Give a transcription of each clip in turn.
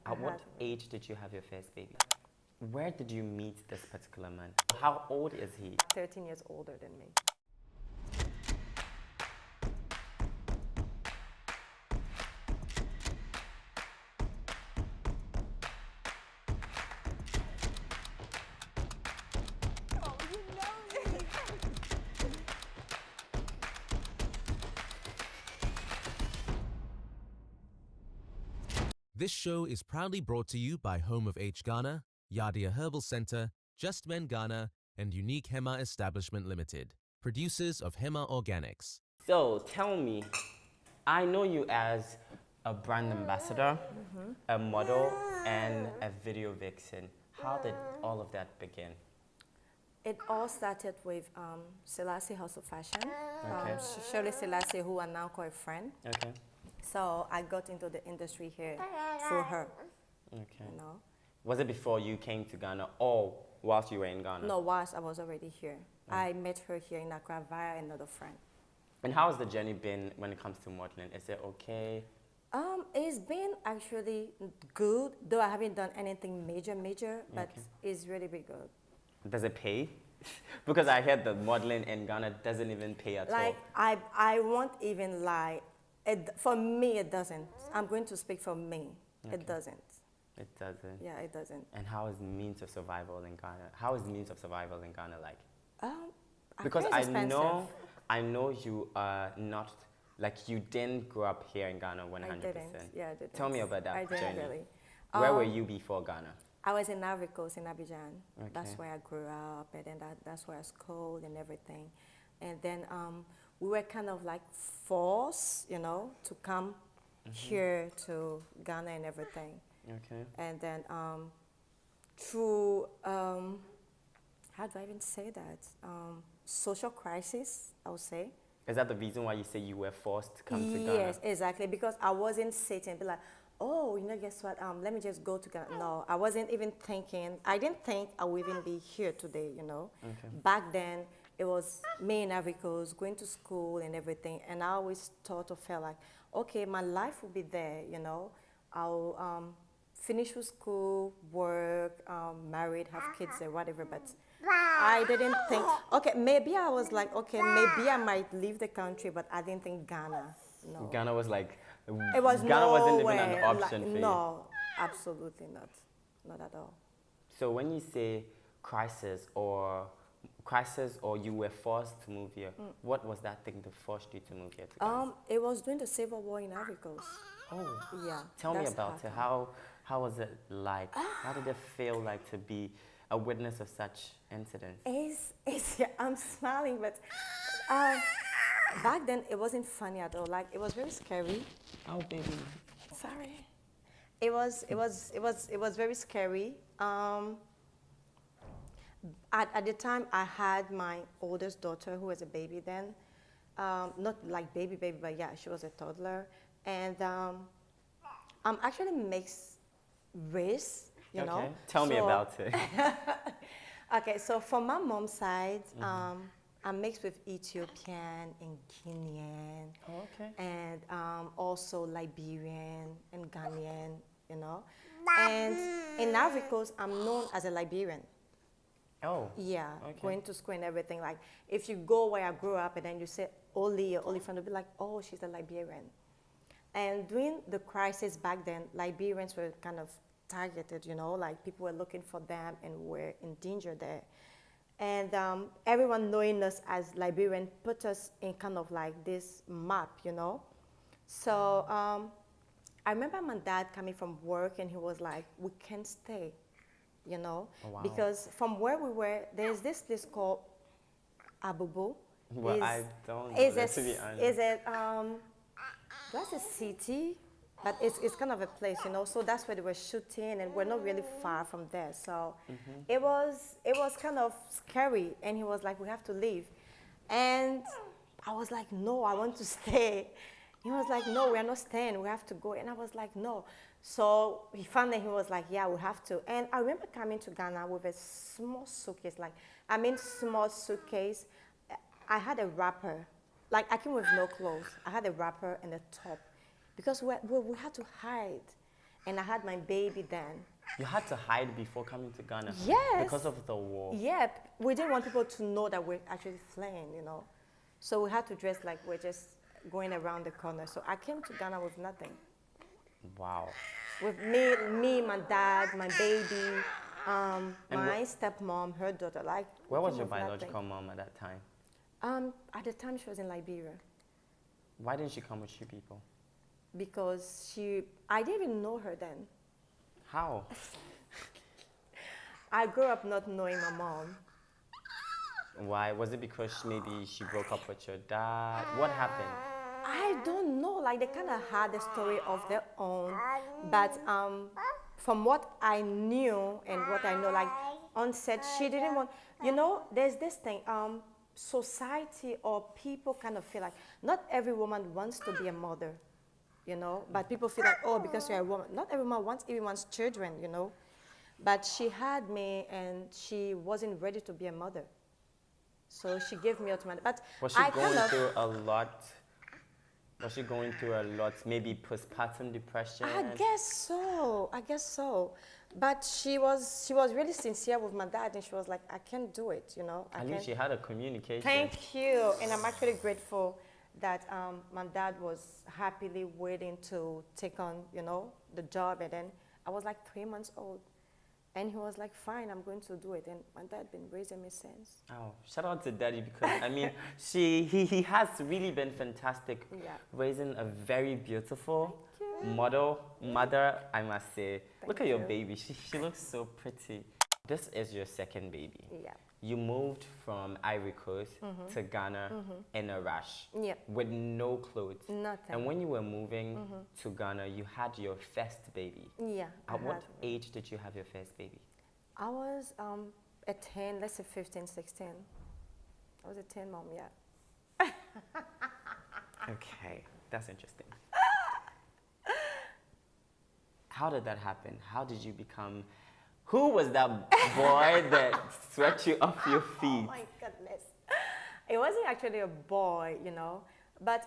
At what age did you have your first baby? Where did you meet this particular man? How old is he? 13 years older than me. This show is proudly brought to you by Home of H Ghana, Yadia Herbal Center, Just Men Ghana, and Unique Hema Establishment Limited, producers of Hema Organics. So tell me, I know you as a brand ambassador, a model, and a video vixen. How did all of that begin? It all started with Selassie House of Fashion. Okay. Shirley Selassie, who I now call a friend. Okay. So I got into the industry here through her. Okay. You know? Was it before you came to Ghana or whilst you were in Ghana? No, whilst I was already here. I met her here in Accra via another friend. And how has the journey been when it comes to modeling? Is it okay? It's been actually good, though I haven't done anything major, but it's really been good. Does it pay? Because I heard that modeling in Ghana doesn't even pay at all. Like, I won't even lie. For me, it doesn't. I'm going to speak for me. Okay. It doesn't. It doesn't? Yeah, it doesn't. And how is means of survival in Ghana? How is means of survival in Ghana like? Because I know you are not, like you didn't grow up here in Ghana 100%. I didn't. Yeah, I didn't. Tell me about that I didn't journey. really. Where were you before Ghana? I was in Ivory Coast, in Abidjan. Okay. That's where I grew up, and then that's where I schooled and everything. And then we were kind of like forced, you know, to come here to Ghana and everything. Okay. And then through, how do I even say that? Social crisis, I would say. Is that the reason why you say you were forced to come to Ghana? Yes, exactly, because I wasn't sitting, be like, oh, you know, guess what, let me just go to Ghana. No, I wasn't even thinking, I didn't think I would even be here today, you know. Okay. Back then, it was me in Ivory Coast, going to school and everything, and I always thought or felt like, okay, my life will be there, you know. I'll finish with school, work, married, have kids or whatever, but I didn't think, okay, maybe I was like, okay, maybe I might leave the country, but I didn't think Ghana, no. Ghana was like, It was Ghana wasn't even nowhere, an option like, for you. No, absolutely not, not at all. So when you say crisis or you were forced to move here, what was that thing that forced you to move here to Ghana? It was during the Civil War in Ivory Coast. Oh, Yeah. tell me that's about it. How was it like? How did it feel like to be a witness of such incidents? Yeah, I'm smiling, but back then it wasn't funny at all. Like, it was very scary. Oh, baby. Sorry. It was very scary. At the time, I had my oldest daughter, who was a baby then. Not like baby, but yeah, she was a toddler. And I'm actually mixed race, you know. Tell me about it. Okay, so from my mom's side, I'm mixed with Ethiopian and Kenyan. Oh, okay. And also Liberian and Ghanaian, you know. And in Ivory Coast, I'm known as a Liberian. Oh. Yeah, Okay. going to school and everything. Like, if you go where I grew up and then you say Oli or Oli France, they'll be like, oh, she's a Liberian. And during the crisis back then, Liberians were kind of targeted, you know, like people were looking for them and were in danger there. And everyone knowing us as Liberian put us in kind of like this map, you know. So I remember my dad coming from work and he was like, we can't stay, you know. Oh, wow. Because from where we were, there's this place called Abubu. Well, I don't know, to be honest. That's a city, but it's kind of a place, you know. So that's where they were shooting, and we're not really far from there. So it was kind of scary. And he was like, "We have to leave," and I was like, "No, I want to stay." He was like, "No, we are not staying. We have to go." And I was like, "No." So he found that he was like, "Yeah, we have to." And I remember coming to Ghana with a small suitcase, small suitcase. I had a wrapper. Like, I came with no clothes. I had a wrapper and a top because we had to hide. and I had my baby then. You had to hide before coming to Ghana? Yes. Because of the war? Yeah, we didn't want people to know that we're actually fleeing, you know. So we had to dress like we're just going around the corner. So I came to Ghana with nothing. Wow. With me, my dad, my baby, my stepmom, her daughter. Like, Where was came your with nothing. biological mom at that time? At the time, she was in Liberia Why didn't she come with you people? because I didn't even know her then. How? I grew up not knowing my mom. Why? Was it because maybe she broke up with your dad? What happened? I don't know. Like, they kind of had a story of their own, but from what I knew and what I know, like on set, she didn't want. You know, there's this thing. Society or people kind of feel like not every woman wants to be a mother, you know. But people feel like, oh, because you're a woman, not everyone wants everyone's children, you know. But she had me, and she wasn't ready to be a mother, so she gave me automatic. But Was she going through a lot? Was she going through a lot? Maybe postpartum depression? I guess so. I guess so. But she was really sincere with my dad, and she was like, I can't do it, you know. At least she had a communication. Thank you. And I'm actually grateful that my dad was happily waiting to take on, you know, the job. And then I was like 3 months old. And he was like, fine, I'm going to do it. And my dad been raising me since. Oh, shout out to Daddy, because I mean, he has really been fantastic, raising a very beautiful mother, I must say. Look at your baby. She looks so pretty. This is your second baby. Yeah. You moved from Ivory Coast to Ghana in a rush with no clothes. Nothing. And when you were moving to Ghana, you had your first baby. Yeah. At what age did you have your first baby? I was at 10, let's say 15, 16. I was a 10 mom, yeah. Okay, that's interesting. How did that happen? How did you become... Who was that boy that swept you off your feet? Oh my goodness. It wasn't actually a boy, you know. But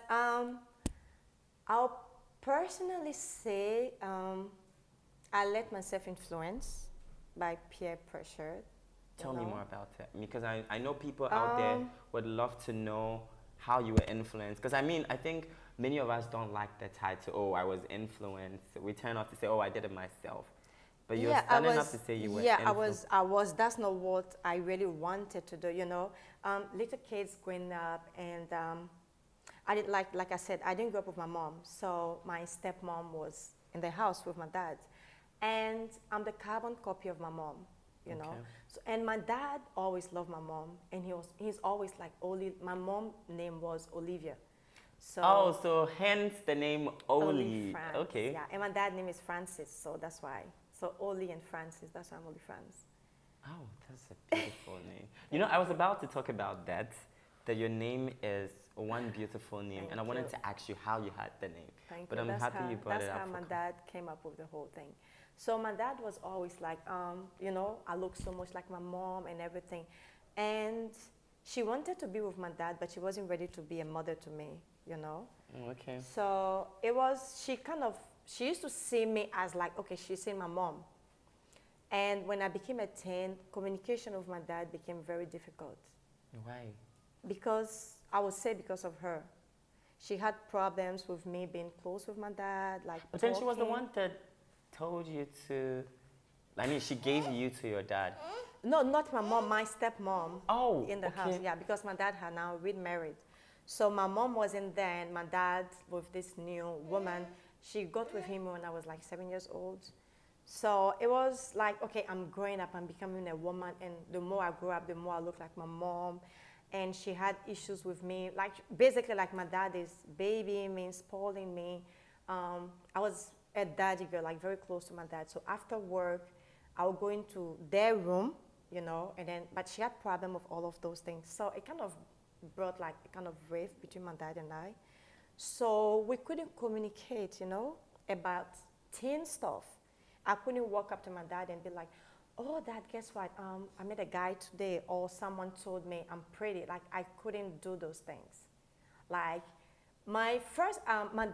I'll personally say I let myself influence by peer pressure. Tell me more about it. Because I know people out there would love to know how you were influenced. Because I mean, I think many of us don't like the title, oh, I was influenced. We turn off to say, oh, I did it myself. But you're standing up to say you were influenced. I was. That's not what I really wanted to do, you know. Little kids growing up, and I did like I said, I didn't grow up with my mom. So my stepmom was in the house with my dad. And I'm the carbon copy of my mom, you know. So, and my dad always loved my mom, and he's always like Oli. My mom's name was Olivia. So so hence the name Oli. France. Okay. Yeah, and my dad's name is Francis, so that's why. So Oli and Francis, that's why I'm Oli France. Oh, that's a beautiful name. You know, I was about to talk about that your name is one beautiful name, and I wanted to ask you how you had the name. Thank but you. I'm happy you brought it up. That's how my dad came up with the whole thing. So my dad was always like, you know, I look so much like my mom and everything. And she wanted to be with my dad, but she wasn't ready to be a mother to me, you know. Okay. So it was, she used to see me as like, okay, she's seeing my mom. And when I became a teen, communication with my dad became very difficult. Why? Because, I would say because of her. She had problems with me being close with my dad, like But then she was the one that told you to, I mean, she gave you to your dad. No, not my mom, my stepmom. Oh, in the house, yeah, because my dad had now remarried. So my mom wasn't there, and my dad, with this new woman, she got with him when I was like 7 years old. So it was like, okay, I'm growing up, I'm becoming a woman, and the more I grew up, the more I look like my mom. And she had issues with me, like basically like my dad is babying me, spoiling me. I was a daddy girl, like very close to my dad. So after work, I would go into their room, you know, and then, but she had problem with all of those things. So it kind of brought like a kind of rift between my dad and I. So we couldn't communicate, you know, about teen stuff. I couldn't walk up to my dad and be like, oh, Dad, guess what? I met a guy today, or someone told me I'm pretty. Like, I couldn't do those things. Like, my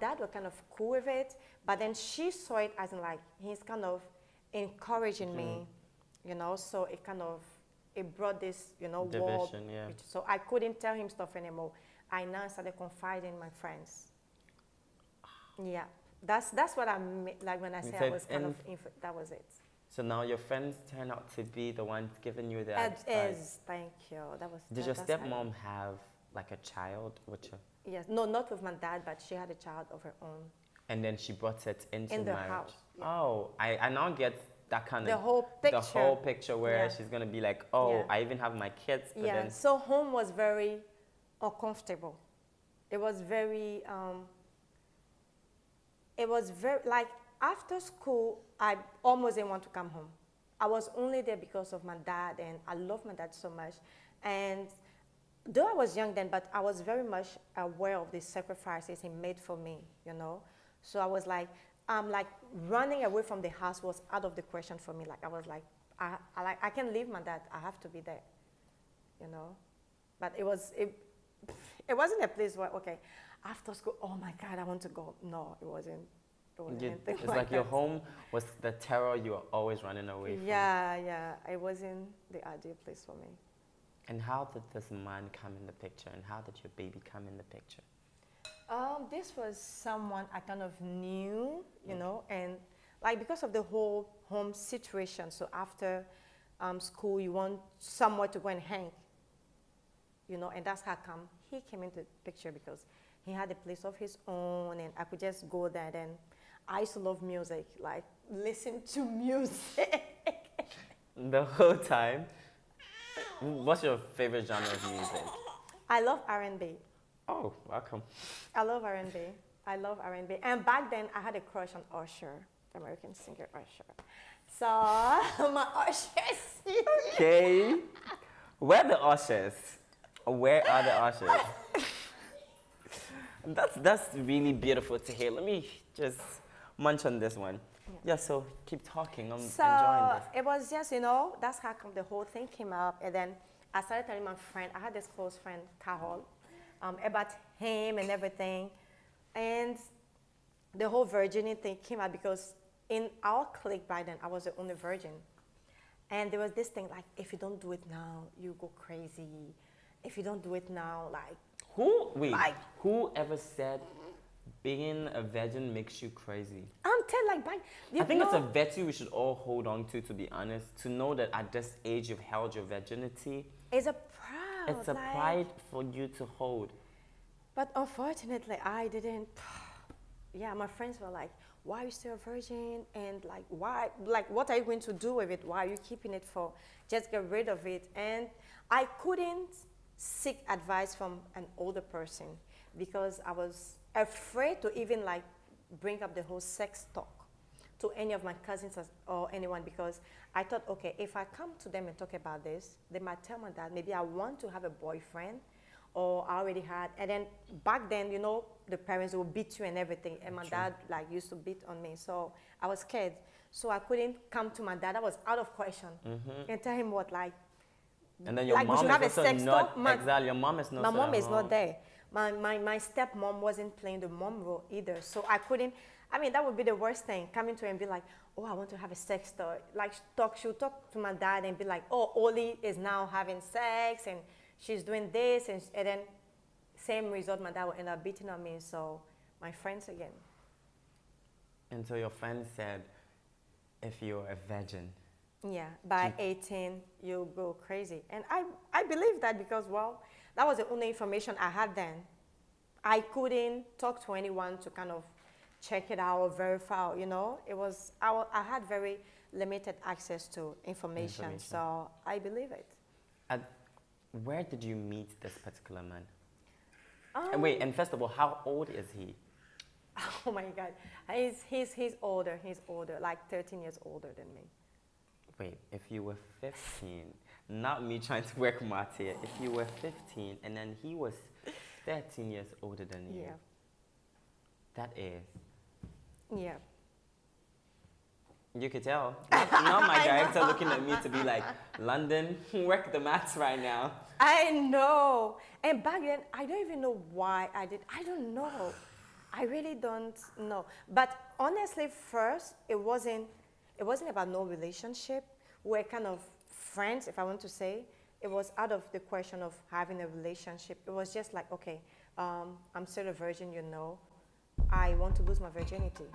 dad was kind of cool with it, but then she saw it as in like, he's kind of encouraging me, you know, so it brought this, you know, wall. Division, yeah. So I couldn't tell him stuff anymore. I now started confiding in my friends. Yeah, that's what I like when I say I was kind of, that was it. So now your friends turn out to be the ones giving you the It advice. is, thank you. Did your stepmom have like a child with you? Yes, no, not with my dad, but she had a child of her own. And then she brought it into In the marriage. house. Yeah. Oh, I now get that kind of The whole picture. The whole picture where Yeah. she's gonna be like, oh, Yeah. I even have my kids. But Yeah, then so home was very uncomfortable. It was very, like after school, I almost didn't want to come home. I was only there because of my dad, and I love my dad so much. And though I was young then, but I was very much aware of the sacrifices he made for me, you know. So I was like running away from the house was out of the question for me. Like I was like, I can't leave my dad. I have to be there, you know. But it wasn't a place where, okay, after school, oh my God, I want to go. No, it wasn't. It's like your home was the terror you were always running away from. Yeah, it wasn't the ideal place for me. And how did this man come in the picture, and how did your baby come in the picture? This was someone I kind of knew, you know, and like because of the whole home situation. So after school, you want somewhere to go and hang, you know, and that's how come he came into the picture, because he had a place of his own, and I could just go there. And I used to love music, like listen to music. The whole time? What's your favorite genre of music? I love R&B. Oh, welcome. I love R&B. I love R&B. And back then, I had a crush on Usher, the American singer Usher. So, my Usher. Okay. Where are the Ushers? Where are the Ushers? That's really beautiful to hear. Let me just munch on this one. Yeah, so keep talking. I'm enjoying this. It was just, you know, that's how come the whole thing came up. And then I started telling my friend, I had this close friend, Carol, about him and everything. And the whole virginity thing came out because in our clique by then, I was the only virgin. And there was this thing like, if you don't do it now, you go crazy. If you don't do it now, like... Who ever said being a virgin makes you crazy? I'm telling, like, I think it's a virtue we should all hold on to be honest. To know that at this age you've held your virginity. It's a pride. It's a pride for you to hold. But unfortunately, I didn't. Yeah, my friends were like, why are you still a virgin? And like, why? Like, what are you going to do with it? Why are you keeping it for? Just get rid of it. And I couldn't seek advice from an older person because I was afraid to even like bring up the whole sex talk to any of my cousins or anyone, because I thought, okay, if I come to them and talk about this, they might tell my dad, maybe I want to have a boyfriend, or I already had. And then back then, you know, the parents will beat you and everything, and my dad like used to beat on me, so I was scared. So I couldn't come to my dad. I was out of question and tell him what, like, and then your like mom we should have a is also sex not talk. exactly. Your mom is not. My mom is not there. My stepmom wasn't playing the mom role either. So I couldn't, I mean, that would be the worst thing, coming to her and be like, oh, I want to have a sex talk. Like, she'll talk to my dad and be like, oh, Oli is now having sex and she's doing this. And then same result, my dad will end up beating on me. So my friends again. And so your friend said, if you're a virgin. Yeah, by 18, you'll go crazy. And I believe that because, well, that was the only information I had then. I couldn't talk to anyone to kind of check it out or verify, you know. It was, I had very limited access to information. So I believe it. Where did you meet this particular man? And wait, and first of all, how old is he? Oh my God, he's older. He's older, like 13 years older than me. Wait, if you were 15, not me trying to work math here. If you were 15 and then he was 13 years older than you. Yeah. That is. Yeah. You could tell. Not my director looking at me to be like, London, work the maths right now. I know. And back then, I don't even know why I did. I don't know. I really don't know. But honestly, first, it wasn't about no relationship. We're kind of friends, if I want to say. It was out of the question of having a relationship. It was just like, okay, I'm still a virgin, you know. I want to lose my virginity.